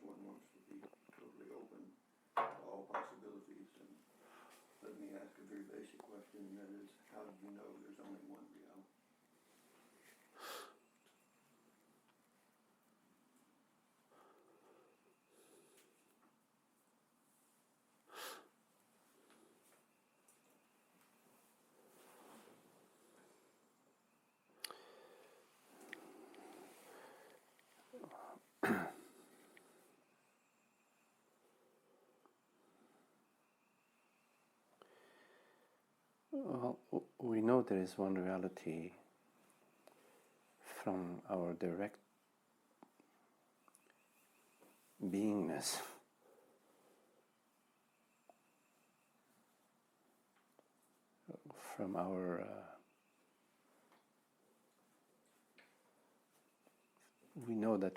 course, one wants to be totally open to all possibilities. And let me ask a very basic question, and that is, how do you know there's only one reality? Well, we know there is one reality from our direct beingness. From our we know that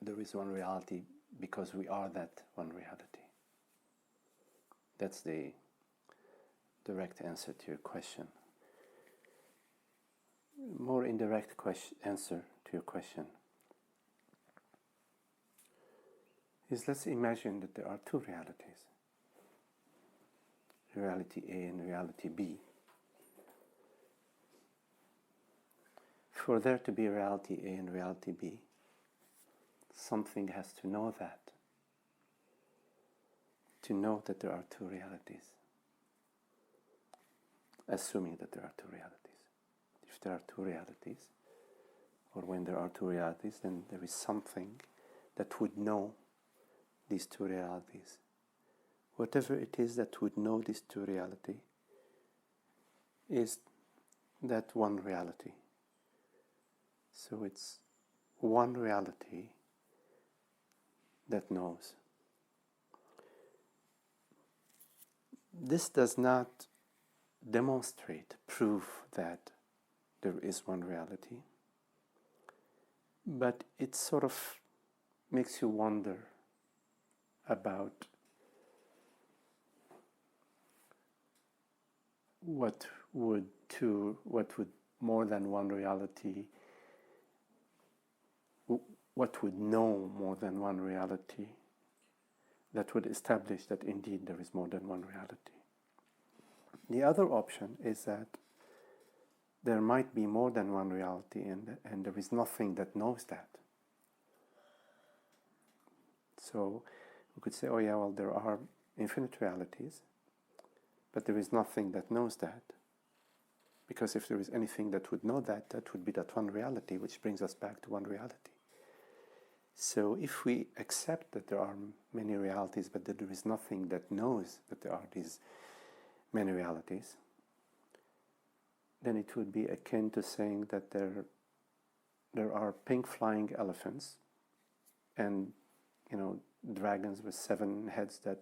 there is one reality because we are that one reality. That's the direct answer to your question. More indirect answer to your question is, let's imagine that there are two realities, reality A and reality B. For there to be reality A and reality B, something has to know that there are two realities, assuming that there are two realities. If there are two realities, or when there are two realities, then there is something that would know these two realities. Whatever it is that would know these two realities is that one reality. So it's one reality that knows. This does not demonstrate, prove that there is one reality, but it sort of makes you wonder about what would more than one reality, what would know more than one reality that would establish that indeed there is more than one reality. The other option is that there might be more than one reality and there is nothing that knows that. So we could say, oh yeah, well, there are infinite realities, but there is nothing that knows that. Because if there is anything that would know that, that would be that one reality, which brings us back to one reality. So if we accept that there are many realities, but that there is nothing that knows that there are these many realities, then it would be akin to saying that there are pink flying elephants and dragons with 7 heads that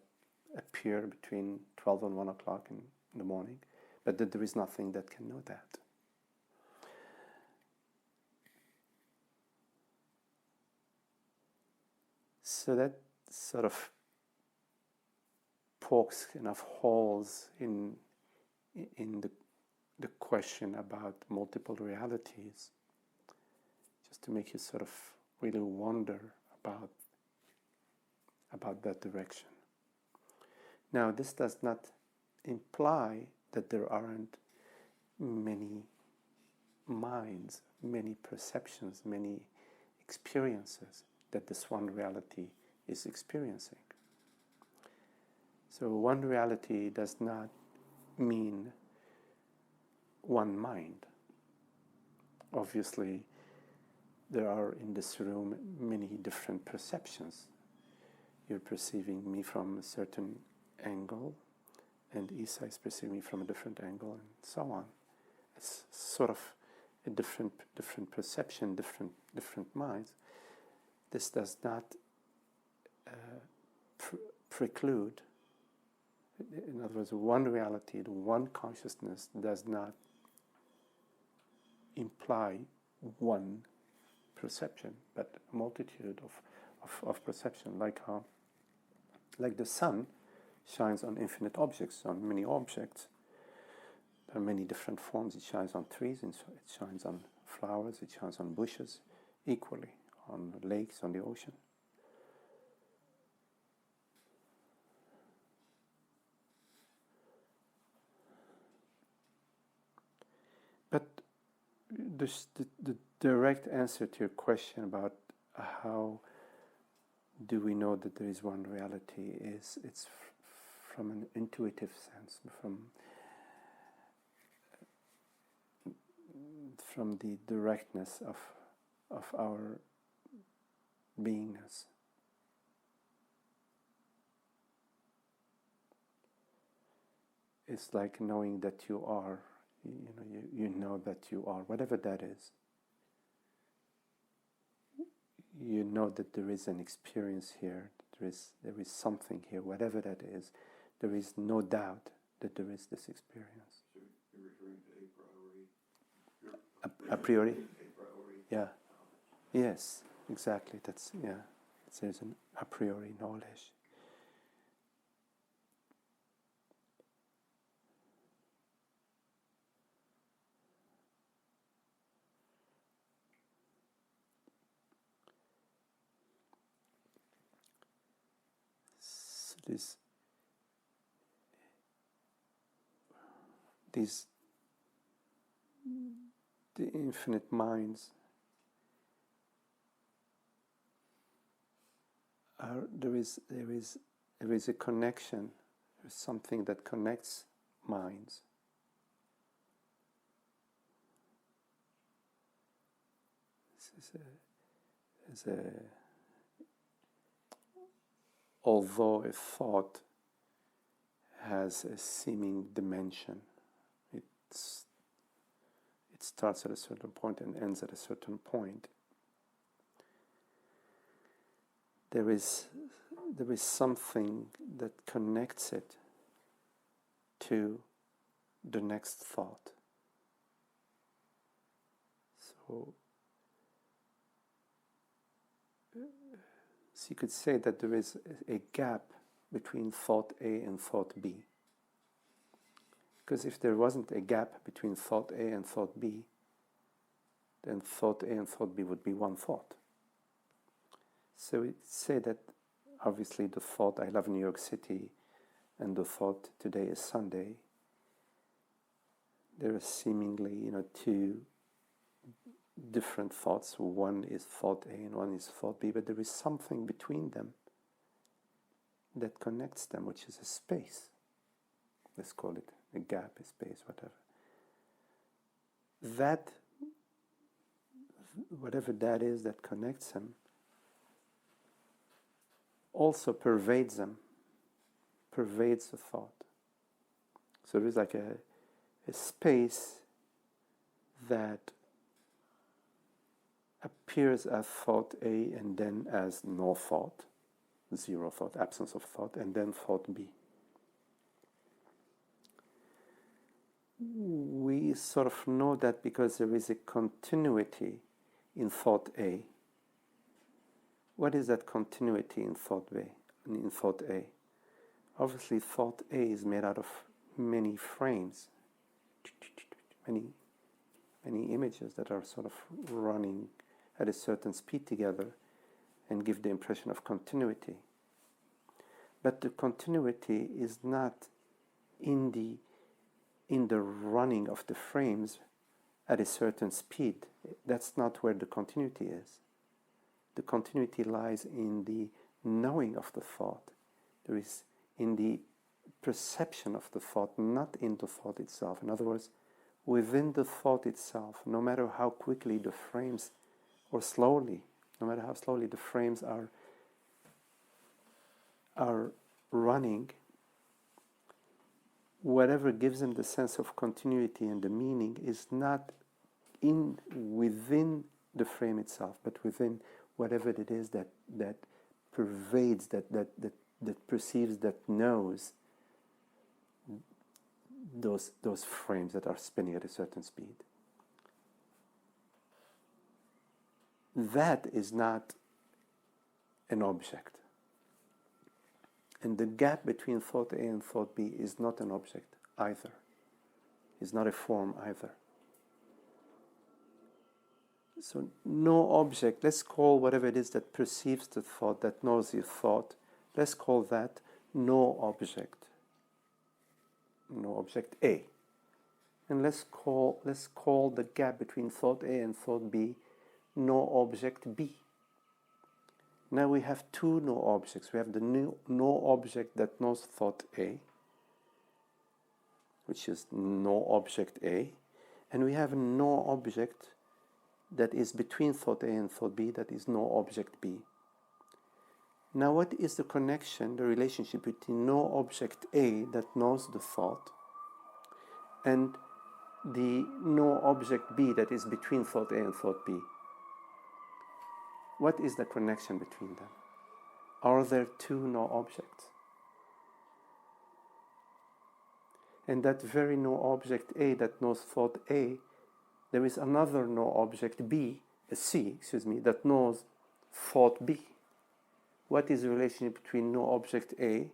appear between 12 and 1 o'clock in the morning, but that there is nothing that can know that. So that sort of pokes enough holes in the question about multiple realities, just to make you sort of really wonder about that direction. Now, this does not imply that there aren't many minds, many perceptions, many experiences that this one reality is experiencing. So one reality does not mean one mind. Obviously, there are in this room many different perceptions. You're perceiving me from a certain angle, and Isa is perceiving me from a different angle, and so on. It's sort of a different perception, different minds. This does not preclude. In other words, one reality, one consciousness does not imply one perception, but a multitude of perception, like the sun shines on infinite objects, on many objects. There are many different forms. It shines on trees, and it shines on flowers, it shines on bushes, equally, on lakes, on the ocean. the direct answer to your question about how do we know that there is one reality is it's from an intuitive sense, from the directness of our beingness. It's like knowing that you are, you know that you are, whatever that is. You know that there is an experience here, there is something here, whatever that is. There is no doubt that there is this experience. So you're referring to a priori? A priori? A priori? Yeah. Yes, exactly. There's an a priori knowledge. So the infinite minds there is a connection. There's something that connects minds. Although a thought has a seeming dimension, it starts at a certain point and ends at a certain point. There is something that connects it to the next thought. So you could say that there is a gap between thought A and thought B. Because if there wasn't a gap between thought A and thought B, then thought A and thought B would be one thought. So we say that obviously the thought I love New York City and the thought today is Sunday, there are seemingly two different thoughts. One is thought A and one is thought B, but there is something between them that connects them, which is a space. Let's call it a gap, a space, whatever. That, whatever that is that connects them, also pervades them, pervades the thought. So there's like a space that appears as thought A and then as no thought, zero thought, absence of thought, and then thought B. We sort of know that because there is a continuity in thought A. What is that continuity in thought B? In thought A? Obviously, thought A is made out of many frames, many images that are sort of running at a certain speed together and give the impression of continuity. But the continuity is not in the running of the frames at a certain speed. That's not where the continuity is. The continuity lies in the knowing of the thought. There is in the perception of the thought, not in the thought itself. In other words, within the thought itself, no matter how quickly the frames, or slowly, no matter how slowly the frames are running, whatever gives them the sense of continuity and the meaning is not within the frame itself, but within whatever it is that pervades, that perceives, that knows those frames that are spinning at a certain speed. That is not an object. And the gap between thought A and thought B is not an object either. It's not a form either. So no object, let's call whatever it is that perceives the thought, that knows the thought, let's call that no object. No object A. And let's call the gap between thought A and thought B no object B. Now we have two no objects. We have the no object that knows thought A, which is no object A, and we have a no object that is between thought A and thought B, that is no object B. Now what is the connection, the relationship between no object A that knows the thought and the no object B that is between thought A and thought B? What is the connection between them? Are there two no objects? And that very no object A that knows thought A, there is another no object B, C, that knows thought B. What is the relationship between no object A,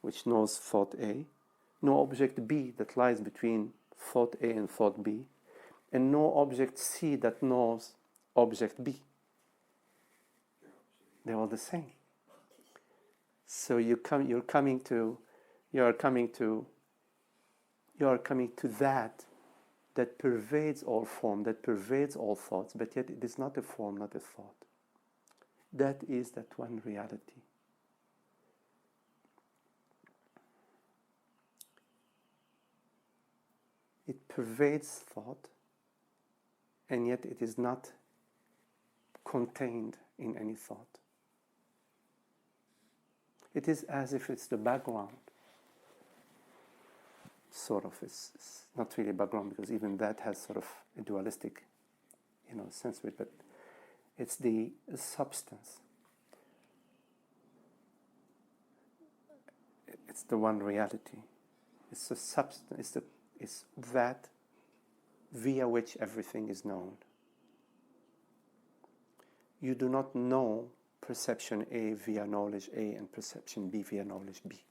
which knows thought A, no object B that lies between thought A and thought B, and no object C that knows object B? They're all the same. So you're coming to that pervades all form, that pervades all thoughts, but yet it is not a form, not a thought. That is that one reality. It pervades thought, and yet it is not contained in any thought. It is as if it's the background. Sort of. It's not really background, because even that has sort of a dualistic, sense to it, but it's the substance. It's the one reality. It's the substance. It's that via which everything is known. You do not know perception A via knowledge A and perception B via knowledge B.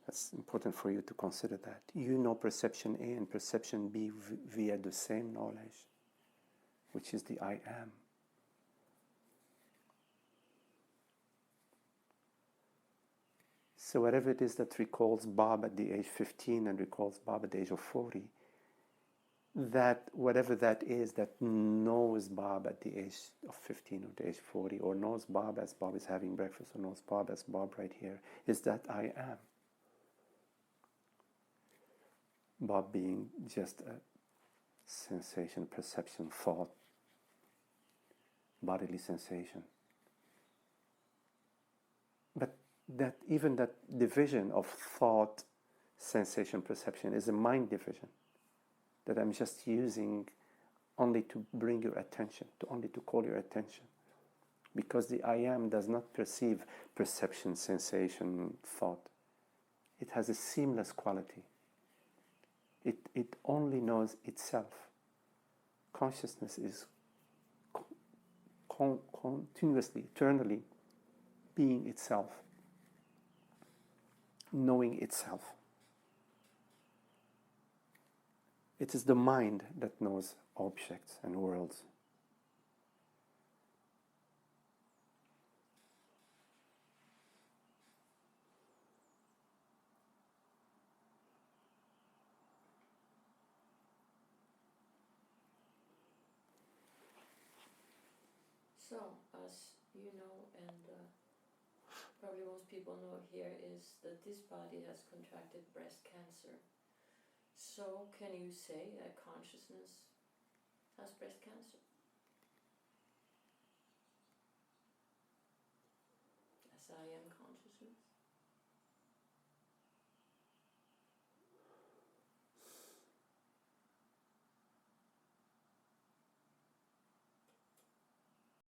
That's important for you to consider that. You know perception A and perception B via the same knowledge, which is the I am. So whatever it is that recalls Bob at the age 15 and recalls Bob at the age of 40, that whatever that is that knows Bob at the age of 15 or the age 40, or knows Bob as Bob is having breakfast, or knows Bob as Bob right here, is that I am. Bob being just a sensation, perception, thought, bodily sensation. But that even that division of thought, sensation, perception is a mind division that I'm just using only to bring your attention, only to call your attention. Because the I am does not perceive perception, sensation, thought. It has a seamless quality. It only knows itself. Consciousness is continuously, eternally being itself, knowing itself. It is the mind that knows objects and worlds. So, as you know, and probably most people know here, is that this body has contracted breast cancer. So, can you say that consciousness has breast cancer? As I am conscious.